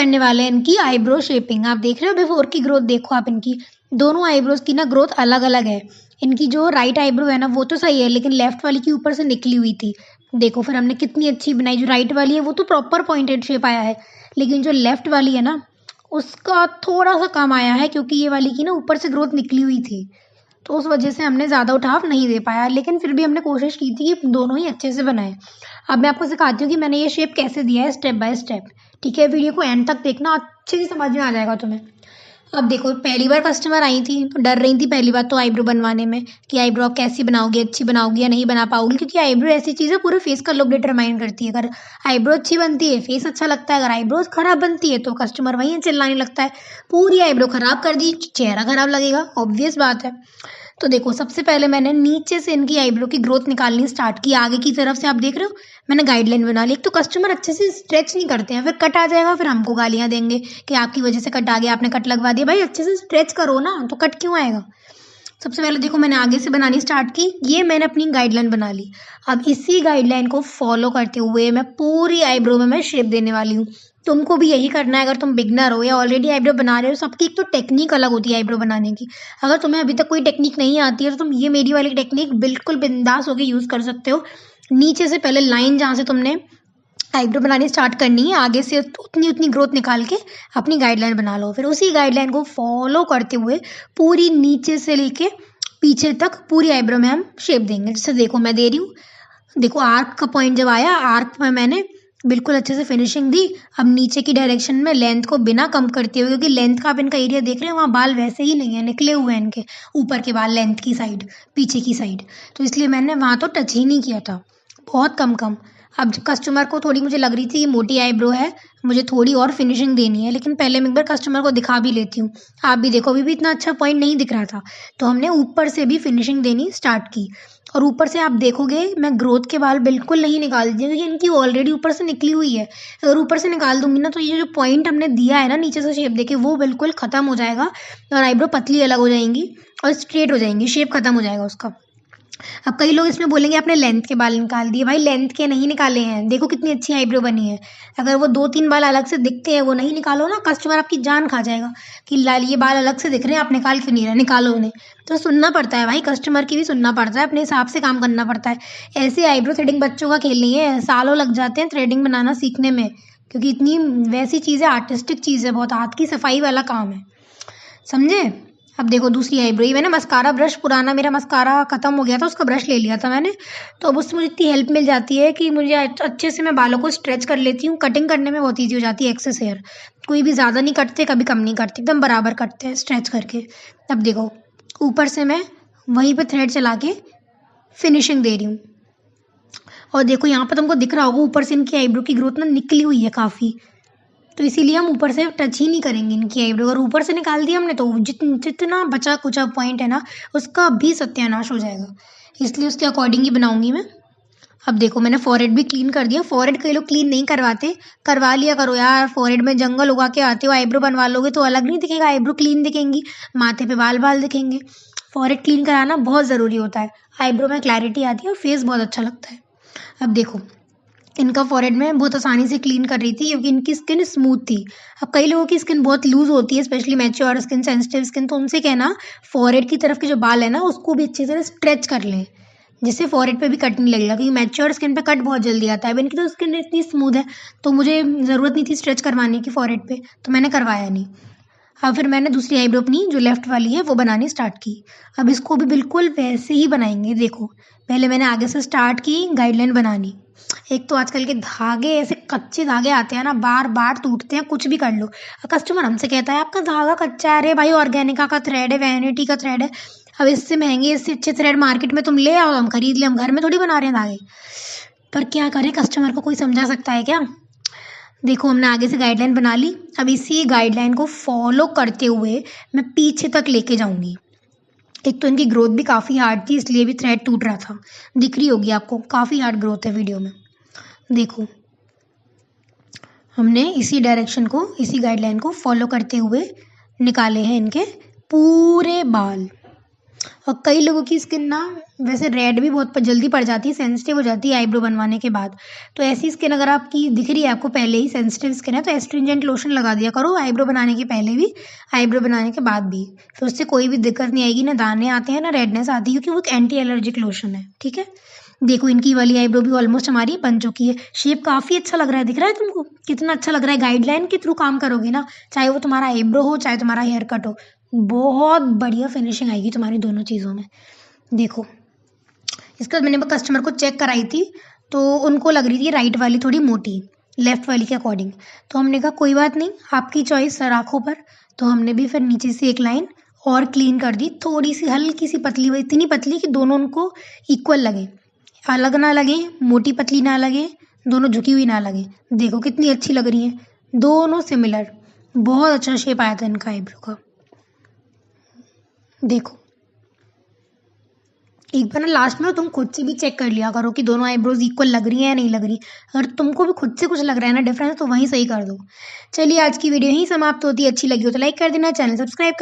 करने वाले हैं इनकी आईब्रो शेपिंग। आप देख रहे हो बिफोर की ग्रोथ, देखो आप इनकी दोनों आईब्रोज की ना ग्रोथ अलग अलग है। इनकी जो राइट आईब्रो है ना वो तो सही है, लेकिन लेफ्ट वाली की ऊपर से निकली हुई थी। देखो फिर हमने कितनी अच्छी बनाई। जो राइट वाली है वो तो प्रॉपर पॉइंटेड शेप आया है, लेकिन जो लेफ्ट वाली है ना उसका थोड़ा सा कम आया है, क्योंकि ये वाली की ना ऊपर से ग्रोथ निकली हुई थी, तो उस वजह से हमने ज़्यादा उठाव नहीं दे पाया। लेकिन फिर भी हमने कोशिश की थी कि दोनों ही अच्छे से बनाए। अब मैं आपको सिखाती हूँ कि मैंने ये शेप कैसे दिया है स्टेप बाय स्टेप। ठीक है, वीडियो को एंड तक देखना, अच्छे से समझ में आ जाएगा तुम्हें। अब देखो, पहली बार कस्टमर आई थी तो डर रही थी पहली बार तो आईब्रो बनवाने में, कि आईब्रो आप कैसी बनाओगी, अच्छी बनाओगी या नहीं बना पाओगी, क्योंकि आईब्रो ऐसी चीज़ है पूरे फेस का लुक डिटरमाइन करती है। अगर आईब्रो अच्छी बनती है फेस अच्छा लगता है, अगर आईब्रोज खराब बनती है तो कस्टमर वहीं चिल्लाने लगता है। पूरी आईब्रो खराब कर दी, चेहरा खराब लगेगा, ऑब्वियस बात है। तो देखो, सबसे पहले मैंने नीचे से इनकी आईब्रो की ग्रोथ निकालनी स्टार्ट की। आगे की तरफ से आप देख रहे हो मैंने गाइडलाइन बना ली। एक तो कस्टमर अच्छे से स्ट्रेच नहीं करते हैं, फिर कट आ जाएगा, फिर हमको गालियाँ देंगे कि आपकी वजह से कट आ गया, आपने कट लगवा दिया। भाई अच्छे से स्ट्रेच करो ना, तो कट क्यों आएगा। सबसे पहले देखो मैंने आगे से बनानी स्टार्ट की, ये मैंने अपनी गाइडलाइन बना ली। अब इसी गाइडलाइन को फॉलो करते हुए मैं पूरी आईब्रो में मैं शेप देने वाली हूँ। तुमको भी यही करना है। अगर तुम बिगनर हो या ऑलरेडी आईब्रो बना रहे हो, सबकी एक तो टेक्निक अलग होती है आईब्रो बनाने की। अगर तुम्हें अभी तक कोई टेक्निक नहीं आती है तो तुम ये मेरी वाली टेक्निक बिल्कुल बिंदास होकर यूज़ कर सकते हो। नीचे से पहले लाइन जहाँ से तुमने आईब्रो बनानी स्टार्ट करनी है, आगे से उतनी उतनी ग्रोथ निकाल के अपनी गाइडलाइन बना लो। फिर उसी गाइडलाइन को फॉलो करते हुए पूरी नीचे से लेके पीछे तक पूरी आईब्रो में हम शेप देंगे। जैसे देखो मैं दे रही हूँ, देखो आर्क का पॉइंट जब आया, आर्क में मैंने बिल्कुल अच्छे से फिनिशिंग दी। अब नीचे की डायरेक्शन में लेंथ को बिना कम करते हुए, क्योंकि लेंथ का आप इनका एरिया देख रहे हैं, वहाँ बाल वैसे ही नहीं है, निकले हुए हैं इनके ऊपर के बाल लेंथ की साइड, पीछे की साइड, तो इसलिए मैंने वहाँ तो टच ही नहीं किया था, बहुत कम कम। अब कस्टमर को थोड़ी मुझे लग रही थी कि मोटी आईब्रो है, मुझे थोड़ी और फिनिशिंग देनी है, लेकिन पहले मैं एक बार कस्टमर को दिखा भी लेती हूँ। आप भी देखो, अभी भी इतना अच्छा पॉइंट नहीं दिख रहा था, तो हमने ऊपर से भी फिनिशिंग देनी स्टार्ट की। और ऊपर से आप देखोगे मैं ग्रोथ के बाल बिल्कुल नहीं निकाल दिए, क्योंकि इनकी ऑलरेडी ऊपर से निकली हुई है। अगर ऊपर से निकाल दूंगी ना तो ये जो पॉइंट हमने दिया है ना नीचे से शेप देके, वो बिल्कुल ख़त्म हो जाएगा और आईब्रो पतली अलग हो जाएंगी और स्ट्रेट हो जाएंगी, शेप खत्म हो जाएगा उसका। अब कई लोग इसमें बोलेंगे आपने लेंथ के बाल निकाल दिए। भाई लेंथ के नहीं निकाले हैं, देखो कितनी अच्छी आईब्रो बनी है। अगर वो 2-3 बाल अलग से दिखते हैं, वो नहीं निकालो ना, कस्टमर आपकी जान खा जाएगा कि लाल ये बाल अलग से दिख रहे हैं, आप निकाल क्यों नहीं रहे, निकालो उन्हें। तो सुनना पड़ता है भाई, कस्टमर की भी सुनना पड़ता है, अपने हिसाब से काम करना पड़ता है। ऐसे आईब्रो थ्रेडिंग बच्चों का खेल नहीं है, सालों लग जाते हैं थ्रेडिंग बनाना सीखने में, क्योंकि इतनी वैसी चीज़ है, आर्टिस्टिक चीज़ है, बहुत हाथ की सफाई वाला काम है, समझे। अब देखो दूसरी आईब्रो, मैंने मस्कारा ब्रश, पुराना मेरा मस्कारा ख़त्म हो गया था, उसका ब्रश ले लिया था मैंने, तो अब उससे मुझे इतनी हेल्प मिल जाती है कि मुझे अच्छे से मैं बालों को स्ट्रेच कर लेती हूँ। कटिंग करने में बहुत ईजी हो जाती है, एक्सेस हेयर कोई भी ज़्यादा नहीं कटते, कभी कम नहीं कटते, एकदम बराबर कटते हैं स्ट्रेच करके। अब देखो ऊपर से मैं वहीं पर थ्रेड चला के फिनिशिंग दे रही हूँ। और देखो यहाँ पर तुमको दिख रहा होगा ऊपर से इनकी आईब्रो की ग्रोथ ना निकली हुई है काफ़ी, तो इसीलिए हम ऊपर से टच ही नहीं करेंगे इनकी आईब्रो। अगर ऊपर से निकाल दिया हमने तो जितना बचा कुचा पॉइंट है ना उसका भी सत्यानाश हो जाएगा, इसलिए उसके अकॉर्डिंग ही बनाऊंगी मैं। अब देखो मैंने फॉरहेड भी क्लीन कर दिया। फॉरहेड कई लोग क्लीन नहीं करवाते, करवा लिया करो यार। फॉरहेड में जंगल उगा के आते हो, आईब्रो बनवा लोगे तो अलग नहीं दिखेगा, आईब्रो क्लीन दिखेंगी, माथे पे बाल बाल दिखेंगे। फॉरहेड क्लीन कराना बहुत ज़रूरी होता है, आईब्रो में क्लैरिटी आती है और फेस बहुत अच्छा लगता है। अब देखो इनका फॉरहेड में बहुत आसानी से क्लीन कर रही थी, क्योंकि इनकी स्किन स्मूथ थी। अब कई लोगों की स्किन बहुत लूज होती है, specially mature skin, sensitive skin, तो उनसे कहना फॉरहेड की तरफ के जो बाल है ना उसको भी अच्छी तरह स्ट्रेच कर लें, जिससे फॉरहेड पे भी कट नहीं लगेगा, क्योंकि मैच्योर स्किन पे कट बहुत जल्दी आता है। अब इनकी तो स्किन इतनी स्मूथ है तो मुझे ज़रूरत नहीं थी स्ट्रेच करवाने की फॉरहेड पे, तो मैंने करवाया नहीं। अब फिर मैंने दूसरी आईब्रो अपनी जो लेफ्ट वाली है वो बनानी स्टार्ट की। अब इसको भी बिल्कुल वैसे ही बनाएंगे। देखो पहले मैंने आगे से स्टार्ट की गाइडलाइन बनानी। एक तो आजकल के धागे ऐसे कच्चे धागे आते हैं ना, बार बार टूटते हैं, कुछ भी कर लो। कस्टमर हमसे कहता है आपका धागा कच्चा है। अरे भाई ऑर्गेनिका का थ्रेड है, वैनिटी का थ्रेड है। अब इससे महंगे इससे अच्छे थ्रेड मार्केट में तुम ले आओ, हम खरीद ले, हम घर में थोड़ी बना रहे हैं धागे। पर क्या करें, कस्टमर को कोई समझा सकता है क्या। देखो हमने आगे से गाइडलाइन बना ली। अब इसी गाइडलाइन को फॉलो करते हुए मैं पीछे तक लेके जाऊंगी। एक तो इनकी ग्रोथ भी काफ़ी हार्ड थी, इसलिए भी थ्रेड टूट रहा था, दिख रही होगी आपको, काफ़ी हार्ड ग्रोथ है वीडियो में। देखो हमने इसी डायरेक्शन को, इसी गाइडलाइन को फॉलो करते हुए निकाले हैं इनके पूरे बाल। और कई लोगों की स्किन ना वैसे रेड भी बहुत जल्दी पड़ जाती है, सेंसिटिव हो जाती है आईब्रो बनवाने के बाद। तो ऐसी स्किन अगर आपकी दिख रही है आपको पहले ही सेंसिटिव स्किन है, तो एस्ट्रिंजेंट लोशन लगा दिया करो आईब्रो बनाने के पहले भी, आईब्रो बनाने के बाद भी। फिर उससे कोई भी दिक्कत नहीं आएगी, ना दाने आते हैं ना रेडनेस आती है, क्योंकि वो एक एंटी एलर्जिक लोशन है। ठीक है, देखो इनकी वाली आईब्रो भी ऑलमोस्ट हमारी बन चुकी है। शेप काफ़ी अच्छा लग रहा है, दिख रहा है तुमको कितना अच्छा लग रहा है। गाइडलाइन के थ्रू काम करोगे ना, चाहे वो तुम्हारा आईब्रो हो चाहे तुम्हारा हेयर कट हो, बहुत बढ़िया फिनिशिंग आएगी तुम्हारी दोनों चीज़ों में। देखो इसके बाद मैंने कस्टमर को चेक कराई थी, तो उनको लग रही थी राइट वाली थोड़ी मोटी लेफ्ट वाली के अकॉर्डिंग। तो हमने कहा कोई बात नहीं, आपकी चॉइस सर आँखों पर। तो हमने भी फिर नीचे से एक लाइन और क्लीन कर दी, थोड़ी सी हल्की सी पतली, हुई इतनी पतली कि दोनों उनको इक्वल लगे, अलग ना लगे, मोटी पतली ना लगे, दोनों झुकी हुई ना लगे। देखो कितनी अच्छी लग रही हैं, दोनों सिमिलर। बहुत अच्छा शेप आया था इनका आईब्रो का। देखो एक बार ना लास्ट में तुम खुद से भी चेक कर लिया करो कि दोनों आईब्रोज इक्वल लग रही है या नहीं लग रही। अगर तुमको भी खुद से कुछ लग रहा है ना डिफरेंस, तो वहीं सही कर दो। चलिए आज की वीडियो यहीं समाप्त होती है, अच्छी लगी हो तो लाइक कर देना, चैनल सब्सक्राइब